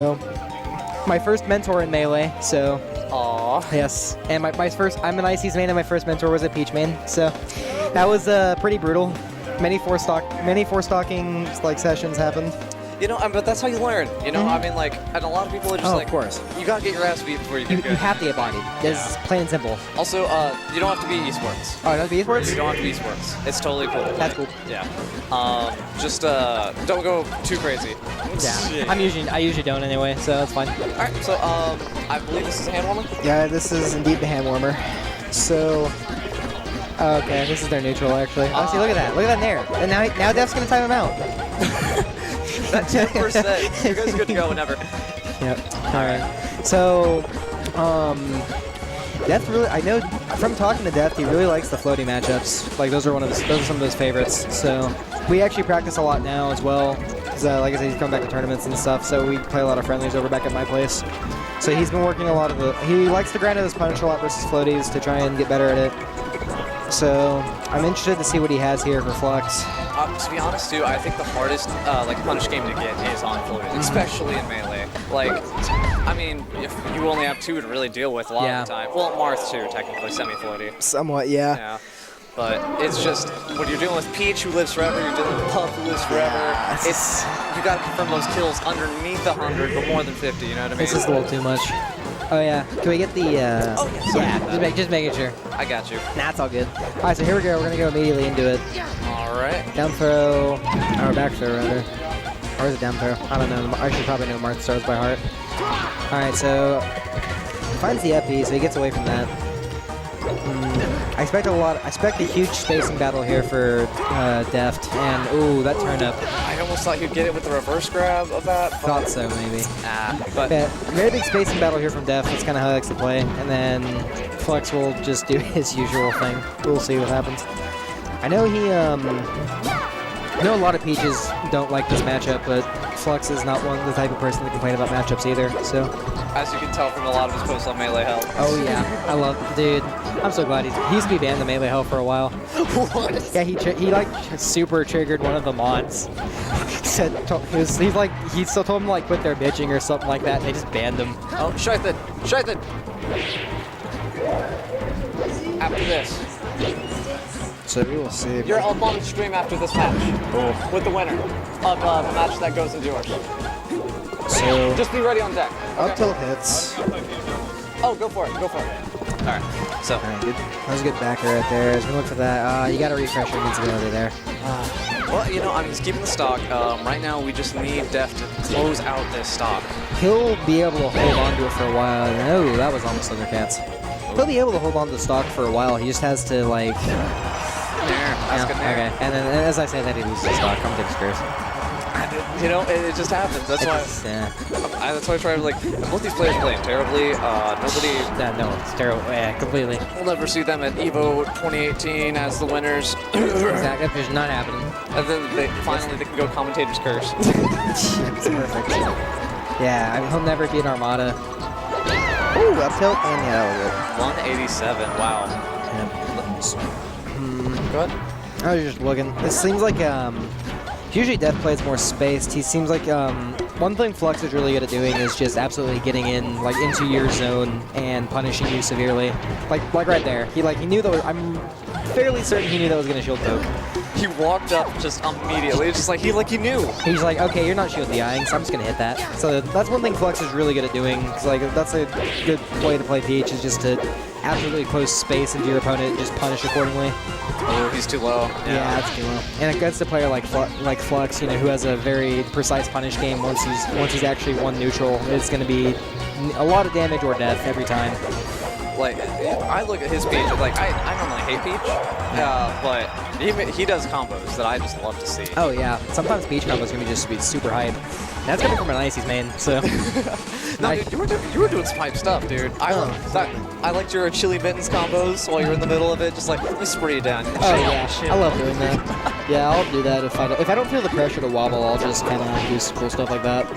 My first mentor in Melee, so... Aww. Yes, and my first... I'm an Ices main, and my first mentor was a Peach main, so... That was pretty brutal. Many four stocking like sessions happened. You know, but that's how you learn. You know, I mean, like, and a lot of people are just like, of course. You gotta get your ass beat before you get good. You have to get bodied. It's plain and simple. Also, you don't have to be esports. Oh, you don't have to be esports? You don't have to be esports. It's totally cool. That's cool. Yeah. Just don't go too crazy. Yeah. I usually don't anyway, so that's fine. All right. So, I believe this is a hand warmer. Yeah, this is indeed the hand warmer. So. Okay, this is their neutral actually. Oh, see, look at that. Look at that nair. And now Deft's gonna time him out. That 10%. You guys are good to go whenever. Yep. Alright. So, Deft really, I know from talking to Deft, he really likes the floaty matchups. Like those are some of his favorites. So we actually practice a lot now as well. Cause like I said, he's coming back to tournaments and stuff. So we play a lot of friendlies over back at my place. So he's been working a lot of he likes to grind out his punish a lot versus floaties to try and get better at it. So I'm interested to see what he has here for Flux. To be honest, too, I think the hardest like punish game to get is on floaties, especially in Melee. Like, I mean, if you only have two to really deal with a lot of the time. Well, Marth too, technically semi-floaty. Somewhat, yeah. Yeah. But it's just when you're dealing with Peach, who lives forever, you're dealing with Puff, who lives forever. Yeah, it's you got to confirm those kills underneath 100, but more than 50. You know what I mean? This is a little too much. Oh yeah, can we get the? Oh yeah, just making sure. I got you. Nah, it's all good. All right, so here we go. We're gonna go immediately into it. All right. Down throw, or back throw rather, or is it down throw? I don't know. I should probably know Marth throws by heart. All right, so finds the FP, so he gets away from that. I expect a huge spacing battle here for Deft, and ooh, that turnip. I almost thought you'd get it with the reverse grab of that. Thought so, maybe. But yeah, very big spacing battle here from Deft. That's kind of how he likes to play, and then Flux will just do his usual thing. We'll see what happens. I know I know a lot of Peaches don't like this matchup, but Flux is not the type of person to complain about matchups either. So, as you can tell from a lot of his posts on Melee Hell. Oh yeah, I love, dude. I'm so glad he used to be banned the Melee Hell for a while. What? Yeah, he like super triggered one of the mods. He still told him to like quit their bitching or something like that, and they just banned him. Oh, Shythan! Shythan! After this. So we will see. You're on the stream after this match with the winner of the match that goes into yours. So just be ready on deck. Up till it hits. Oh, go for it. Go for it. All right. So. All right, good. That was a good backer right there. As we look for that, you got to refresh your invincibility there. Well, you know, I mean, he's keeping the stock. Right now, we just need Deft to close out this stock. He'll be able to hold on to it for a while. Oh, that was almost Thundercats. He'll be able to hold on to the stock for a while. He just has to like. That's good. Okay, and then as I say that, he loses the stock. I'm conspiracy. You know, it just happens. That's why. That's why I try to like. Both these players playing terribly. Nobody. No, it's terrible. Yeah, completely. We'll never see them at Evo 2018 as the winners. Exactly. It's not happening. And then they can go commentator's curse. It's perfect. Yeah, I mean, he'll never beat Armada. Ooh, up tilt, and yeah, that was it. 187. Wow. Yeah. Go ahead. I was just looking. It seems like usually Deft plays more spaced. He seems like one thing Flux is really good at doing is just absolutely getting in like into your zone and punishing you severely. Like right there. He knew that I'm fairly certain he knew that was gonna shield poke. He walked up just immediately. It's just like he knew. He's like, okay, you're not shield DIing, so I'm just gonna hit that. So that's one thing Flux is really good at doing. It's like that's a good way to play Peach is just to absolutely close space into your opponent and just punish accordingly. Oh, he's too low. Yeah, that's too low. And against a player like Flux, you know, who has a very precise punish game, once he's actually one neutral, it's going to be a lot of damage or death every time. Like, I look at his Peach, like, I normally hate Peach, but he does combos that I just love to see. Oh yeah, sometimes Peach combos can just be super hype. That's coming from an Ices main, so. No, dude, you were doing some hype stuff, dude. I liked your chili mittens combos while you're in the middle of it, just like you spray it down. Oh yeah, I love doing that. Yeah, I'll do that if I don't feel the pressure to wobble. I'll just kind of do some cool stuff like that.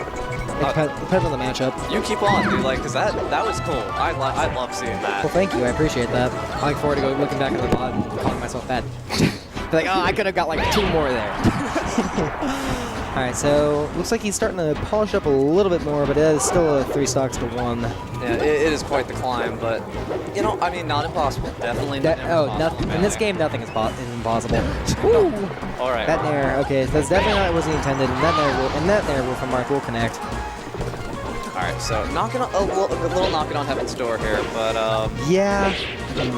Depends on the matchup. You keep on, dude, like, cause that was cool. I love seeing that. Well, thank you. I appreciate that. I look forward to looking back at the VOD and calling myself bad. Be like, oh, I could have got like 2 more there. All right, so looks like he's starting to polish up a little bit more, but it is still a 3 stocks to 1. Yeah, it is quite the climb, but, you know, I mean, not impossible. Definitely not impossible. Nothing, in this game, nothing is impossible. All right. That nair, okay, that's definitely not what was intended, and that nair will from Marth will connect. All right, so knocking on, a little knocking on heaven's door here, but yeah, I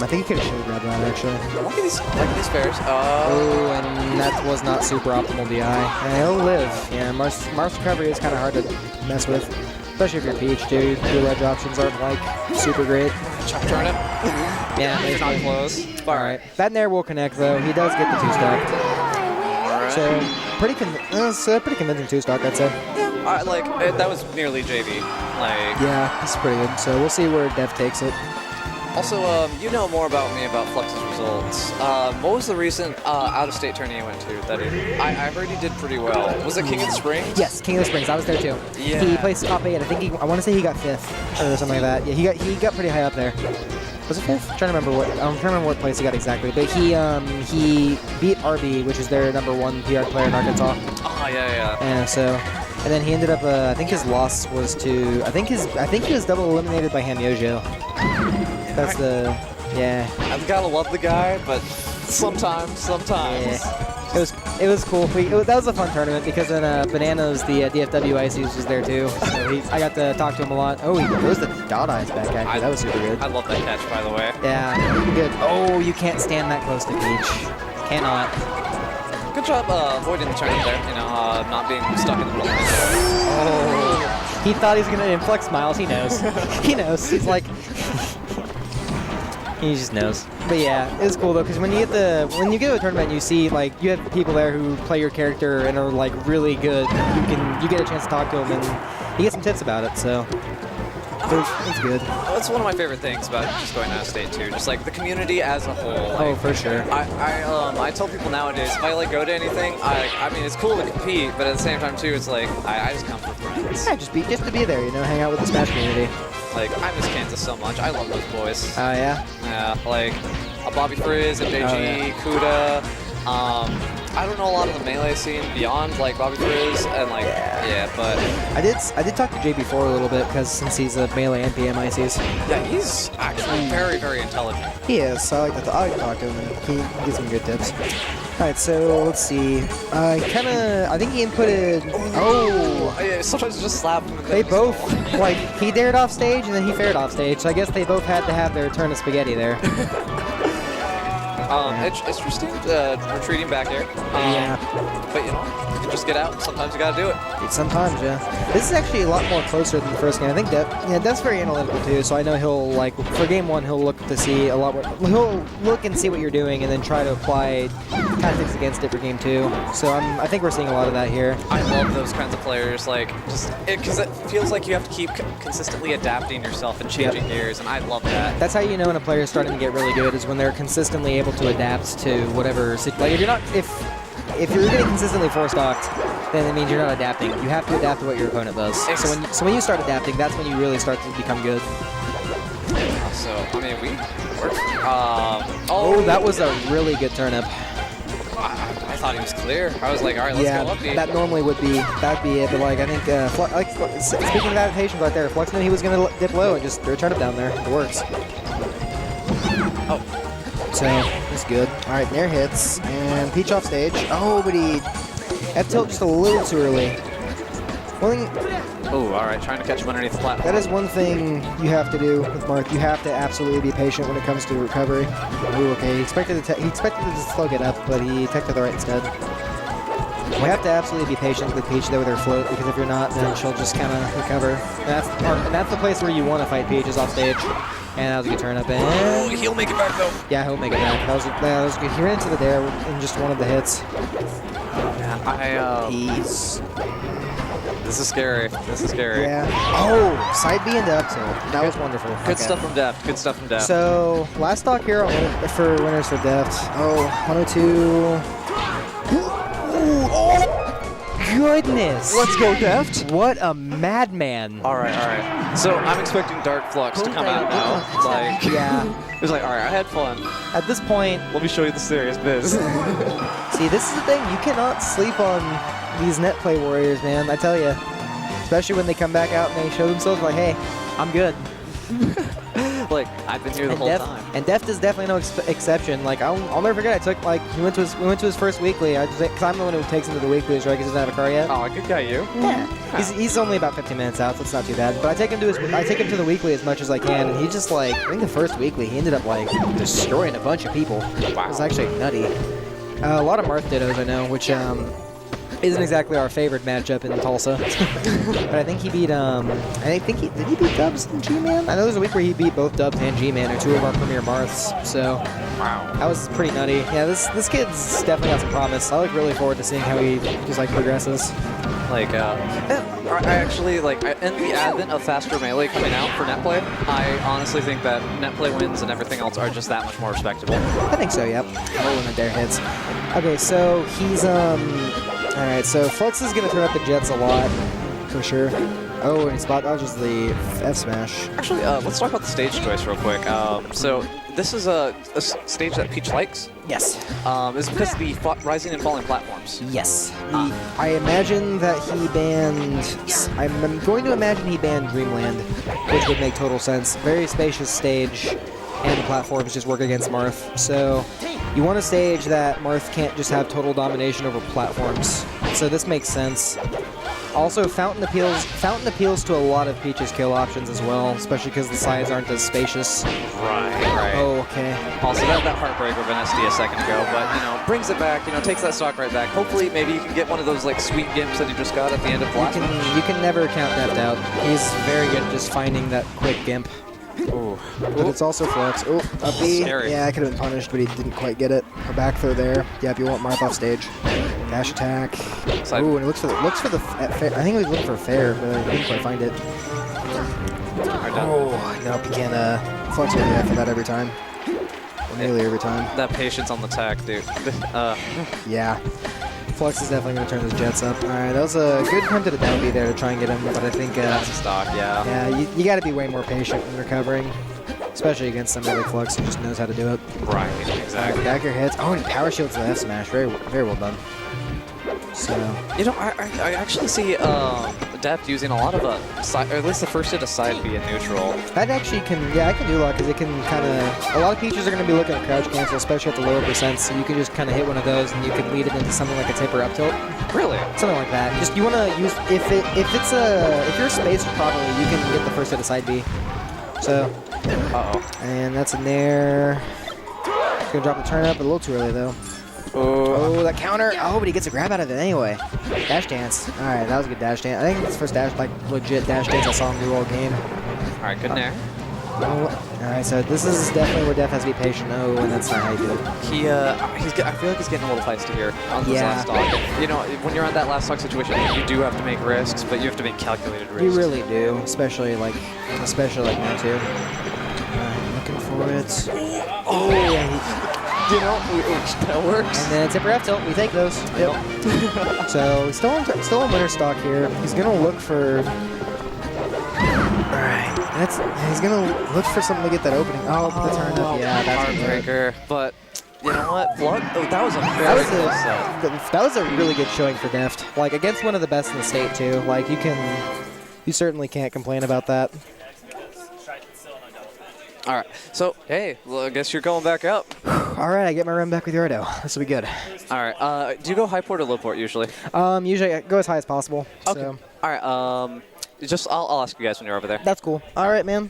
think he could have shoulder grabbed that actually. Look at these fairs. Oh, and that was not super optimal DI. And he'll live. Yeah, Marth's recovery is kind of hard to mess with, especially if you're Peach, dude. Your ledge options aren't like super great. Chop turnip. Yeah, he's not close. All right, that nair will connect though. He does get the 2-stock. All right. So pretty convincing 2-stock, I'd say. Like, that was nearly JV. Like, yeah, this is pretty good. So we'll see where Deft takes it. Also, you know more about me about Flux's results. What was the recent out-of-state tourney you went to? That I heard he did pretty well. Was it King of the Springs? Yes, King of the Springs. I was there too. Yeah. He placed top 8. I think I want to say he got 5th or something like that. Yeah, he got pretty high up there. Was it 5th? I'm trying to remember what place he got exactly. But he beat RB, which is their #1 PR player in Arkansas. Oh yeah. And so. And then he ended up, I think his loss was to, I think he was double eliminated by Hamyojo. That's yeah. I've gotta love the guy, but sometimes. Yeah. It was cool. That was a fun tournament because then Bananas, the DFW ICs, was there too. So I got to talk to him a lot. Oh, he throws the dot eyes back actually. That was super good. I love that catch, by the way. Yeah, good. Oh, you can't stand that close to Peach. Cannot. Good job avoiding the tournament there, you know, not being stuck in the middle. Oh, he thought he was gonna influx smiles. He knows. He knows. He's like, he just knows. But yeah, it's cool though because when you get to a tournament, and you see like you have people there who play your character and are like really good. You get a chance to talk to them and you get some tips about it. So. It's good. That's one of my favorite things about just going out of state too. Just like the community as a whole. Like, oh, for sure. I tell people nowadays if I like go to anything, I mean it's cool to compete, but at the same time too, it's like I just come for friends. Yeah, just to be there, you know, hang out with the Smash community. Like I miss Kansas so much. I love those boys. Oh yeah. Yeah, like Bobby Frizz, MJG, Kuda. I don't know a lot of the Melee scene beyond like Bobby Frizz and like but I did talk to JB4 a little bit because since he's a Melee and PM ICs. Yeah, he's actually very, very intelligent. He is. So I like to talk to him and he gives me good tips. All right, so let's see. I think he inputted. Oh, yeah, sometimes just slap him. They both like he dared off stage and then he fared off stage. So I guess they both had to have their turn of spaghetti there. It's interesting retreating back here. But you know, you can just get out. Sometimes you gotta do it. Sometimes, yeah. This is actually a lot more closer than the first game. I think Deft's very analytical too. So I know he'll like for game 1 he'll look to see a lot. He'll look and see what you're doing and then try to apply tactics against it for game 2. So I think we're seeing a lot of that here. I love those kinds of players, like because it feels like you have to keep consistently adapting yourself and changing gears, and I love that. That's how you know when a player's starting to get really good is when they're consistently able to adapt to whatever. Like if you're getting consistently 4-stocked, then it means you're not adapting. You have to adapt to what your opponent does. So when you start adapting, that's when you really start to become good. So I mean that was a really good turnip. I thought he was clear. I was like, all right, let's go up. That normally would be it, but like I think speaking of adaptations right there, Flux knew he was gonna dip low and just throw a turnip down there. It works. Oh. So, that's good. Alright, Nair hits, and Peach off stage. Oh, but he F-tilt just a little too early. Oh, alright, trying to catch him underneath the platform. That is one thing you have to do with Marth. You have to absolutely be patient when it comes to recovery. Ooh, okay, he expected to just slow get up, but he teched to the right instead. We have to absolutely be patient with Peach there with her float, because if you're not, then she'll just kind of recover. And that's the place where you want to fight Peach is off stage. And that was a good turn up. And oh, he'll make it back though. Yeah, he'll make it back. That was good. He ran into the dare in just one of the hits. Peace. This is scary. This is scary. Yeah. Oh, side B into up tilt. That was wonderful. Good stuff from Deft. Good stuff from Deft. So, last stock here for winners for Deft. Oh, 102. goodness! Let's go, Deft. What a madman! All right, all right. So I'm expecting Dark Flux to come out now. Like, yeah. It's like, all right, I had fun. At this point, Let me show you the serious biz. see, this is the thing. You cannot sleep on these net play warriors, man. I tell you. Especially when they come back out and they show themselves like, hey, I'm good. Like, I've been here the whole time. And Deft is definitely no exception. Like, I'll never forget. I took, like, we went to his first weekly. Because I'm the one who takes him to the weeklies, right? Because he doesn't have a car yet. Oh, good guy, you. Yeah. He's only about 15 minutes out, so it's not too bad. But I take him to the weekly as much as I can, and he just, like, I think the first weekly, he ended up, like, destroying a bunch of people. Wow. It was actually nutty. A lot of Marth dittos, I know, which isn't exactly our favorite matchup in Tulsa. But I think he beat, did he beat Dubs and G-Man? I know there's a week where he beat both Dubs and G-Man, or two of our premier Marths, so. Wow. That was pretty nutty. Yeah, this kid's definitely got some promise. I look really forward to seeing how he just, like, progresses. Like, I actually, like, in the advent of faster melee coming out for net play, I honestly think that net play wins and everything else are just that much more respectable. I think so, yep. Oh, when the dare hits. Okay, so he's, alright, so Flux is going to turn up the jets a lot, for sure. Oh, and he spot dodges the F smash. Actually, let's talk about the stage choice real quick. So this is a stage that Peach likes. Yes. It's because of the rising and falling platforms. Yes. I imagine that he banned... I'm going to imagine he banned Dreamland, which would make total sense. Very spacious stage, and the platforms just work against Marth. So you want a stage that Marth can't just have total domination over platforms. So this makes sense. Also, Fountain appeals to a lot of Peach's kill options as well, especially because the sides aren't as spacious. Right. Oh, okay. Also, that heartbreaker of an SD a second ago, but, you know, brings it back, you know, takes that stock right back. Hopefully, maybe you can get one of those, like, sweet gimps that you just got at the end of last match. You can never count Deft out. He's very good at just finding that quick gimp. Ooh. But it's also Flux. Oh, up B. Scary. Yeah, I could have been punished, but he didn't quite get it. A back throw there. Yep, you want Marth off stage. Dash attack. Ooh, and he looks for the fair. I think he was looking for a fair, but he didn't quite find it. Oh, nope, you can't Flux will do that for that every time. Or nearly every time. That patience on the tech, dude. Yeah. Flux is definitely going to turn his jets up. Alright, that was a good attempt at a down B there to try and get him, but I think... that's a stock, yeah. Yeah, you got to be way more patient when recovering. Especially against somebody like Flux who just knows how to do it. Right, exactly. Back your hits. Oh, and he power shields the F smash. Very, very well done. So... You know, I actually see Deft using a lot of side, or at least the first hit of side B in neutral. That actually can, yeah, I can do a lot because it can kind of, a lot of Peaches are going to be looking at crouch cancel, especially at the lower percents, so you can just kind of hit one of those and you can lead it into something like a tip or up tilt. Really? Something like that. Just, you want to use, if you're spaced properly, you can get the first hit of side B. So, and that's in there. It's going to drop the turn up, a little too early though. Oh, that counter. Oh, but he gets a grab out of it anyway. Dash dance. All right, that was a good dash dance. I think it's the first dash, like, legit dash dance I saw him do all game. All right, good nair. Oh, all right, so this is definitely where Def has to be patient. Oh, and that's not how you do it. I feel like he's getting a little feisty here on this last stock. You know, when you're on that last stock situation, you do have to make risks, but you have to make calculated risks. You really do, especially like now too. All right, looking for it. Oh, yeah. You know, that works. And then tipper F tilt, we take those. Yep. So he's still on winner stock here. He's gonna look for. Alright, he's gonna look for something to get that opening. Oh, the turn up, yeah, that's heartbreaker. But you know what, Flux? Oh, that was a very close set. That was a really good showing for Deft. Like against one of the best in the state too. Like you certainly can't complain about that. All right, so hey, well, I guess you're going back up. All right, I get my run back with Yordo. This will be good. All right, do you go high port or low port usually? Usually I go as high as possible. Okay. So. All right, I'll ask you guys when you're over there. That's cool. All right, man.